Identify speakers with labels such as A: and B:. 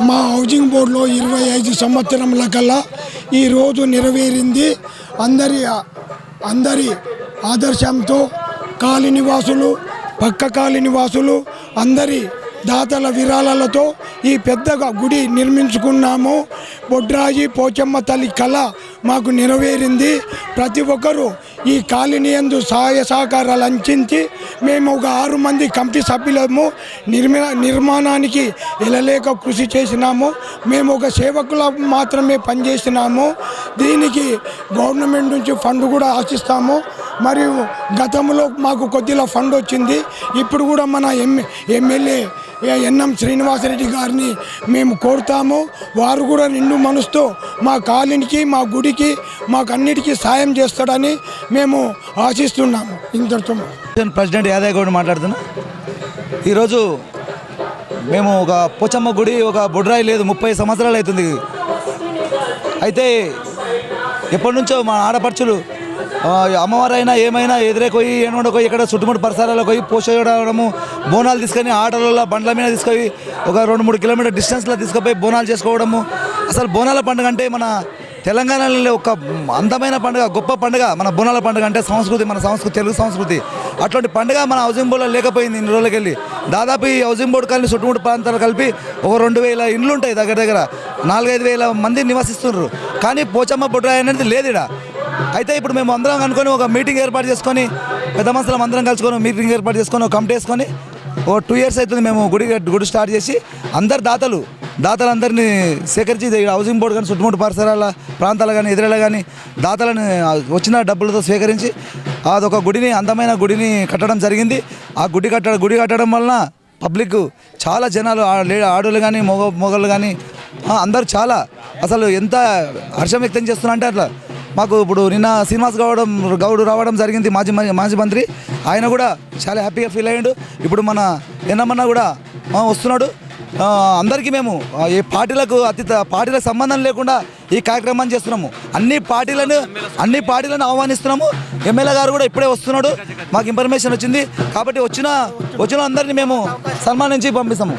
A: మా హౌసింగ్ బోర్డులో 25 సంవత్సరముల కల్లా ఈరోజు నెరవేరింది. అందరి ఆదర్శంతో కాలనీ వాసులు, పక్క కాలనీ వాసులు అందరి దాతల విరాళాలతో ఈ పెద్దగా గుడి నిర్మించుకున్నాము. బొడ్రాజి పోచమ్మ తల్లి కళ మాకు నెరవేరింది. ప్రతి ఒక్కరూ ఈ కాలనీ యందు సహాయ సహకారాలు అందించి మేము ఒక 6 మంది కమిటీ సభ్యులము నిర్మాణానికి ఎలలేక కృషి చేసినాము. మేము ఒక సేవకుల మాత్రమే పనిచేసినాము. దీనికి గవర్నమెంట్ నుంచి ఫండ్ కూడా ఆశిస్తాము. మరియు గతంలో మాకు కొద్దిగా ఫండ్ వచ్చింది. ఇప్పుడు కూడా మన ఎమ్మెల్యే ఎన్ఎం శ్రీనివాసరెడ్డి గారిని మేము కోరుతాము. వారు కూడా నిండు మనసుతో మా కాలనీకి, మా గుడికి, మాకు అన్నిటికీ సాయం చేస్తాడని మేము ఆశిస్తున్నాము. ఇంతటితో
B: ప్రెసిడెంట్ యాదయ్య గౌడ్ మాట్లాడుతున్నా. ఈరోజు మేము ఒక పోచమ్మ గుడి, ఒక బొడ్రాయి లేదు, 30 సంవత్సరాలు అవుతుంది. అయితే ఎప్పటి నుంచో మా ఆడపడుచులు అమ్మవారైనా ఏమైనా ఎదురేపోయి ఏనుండపోయి ఇక్కడ చుట్టుముట్టు పరిసరాలకు పోయి పోషడము, బోనాలు తీసుకొని ఆటోలలో బండ్ల మీద తీసుకొని ఒక 2-3 కిలోమీటర్ డిస్టెన్స్లో తీసుకుపోయి బోనాలు చేసుకోవడము. అసలు బోనాల పండుగ అంటే మన తెలంగాణలో ఒక అందమైన పండుగ, గొప్ప పండుగ మన బోనాల పండుగ అంటే సంస్కృతి, మన సంస్కృతి, తెలుగు సంస్కృతి. అట్లాంటి పండుగ మన హౌసింగ్ బోర్డులో లేకపోయింది. ఇన్ని రోజులకి వెళ్ళి దాదాపు ఈ హౌసింగ్ బోర్డు కలిపి చుట్టుముట్టు ప్రాంతాలు కలిపి ఒక 2000 ఇండ్లు ఉంటాయి. దగ్గర 4-5 వేల మంది నివసిస్తున్నారు. కానీ పోచమ్మ బొడ్రాయి అనేది లేదు ఇక్కడ. అయితే ఇప్పుడు మేము అందరం అనుకొని ఒక మీటింగ్ ఏర్పాటు చేసుకొని, పెద్ద మనుషులం అందరం కలుసుకొని మీటింగ్ ఏర్పాటు చేసుకొని ఒక కమిటీ వేసుకొని ఓ 2 years అవుతుంది మేము గుడి స్టార్ట్ చేసి. అందరు దాతలందరినీ సేకరించి హౌసింగ్ బోర్డు కానీ చుట్టుముట్టు పరిసరాల ప్రాంతాలు కానీ ఎదురేలా కానీ దాతలను వచ్చిన డబ్బులతో స్వీకరించి అదొక గుడిని, అందమైన గుడిని కట్టడం జరిగింది. ఆ గుడి కట్టడం వలన పబ్లిక్ చాలా జనాలు, ఆడోళ్ళు కానీ మొగళ్ళు కానీ అందరూ చాలా అసలు ఎంత హర్షం వ్యక్తం చేస్తున్నా అంటే అట్లా. మాకు ఇప్పుడు నిన్న శ్రీనివాస్ గౌడ్ రావడం జరిగింది, మాజీ మంత్రి. ఆయన కూడా చాలా హ్యాపీగా ఫీల్ అయ్యాడు. ఇప్పుడు మన ఎన్నమన్న కూడా వస్తున్నాడు. అందరికీ మేము ఈ పార్టీలకు సంబంధం లేకుండా ఈ కార్యక్రమాన్ని చేస్తున్నాము. అన్ని పార్టీలను ఆహ్వానిస్తున్నాము. ఎమ్మెల్యే గారు కూడా ఇప్పుడే వస్తున్నాడు, మాకు ఇన్ఫర్మేషన్ వచ్చింది. కాబట్టి వచ్చిన అందరినీ మేము సన్మానించి పంపిస్తాము.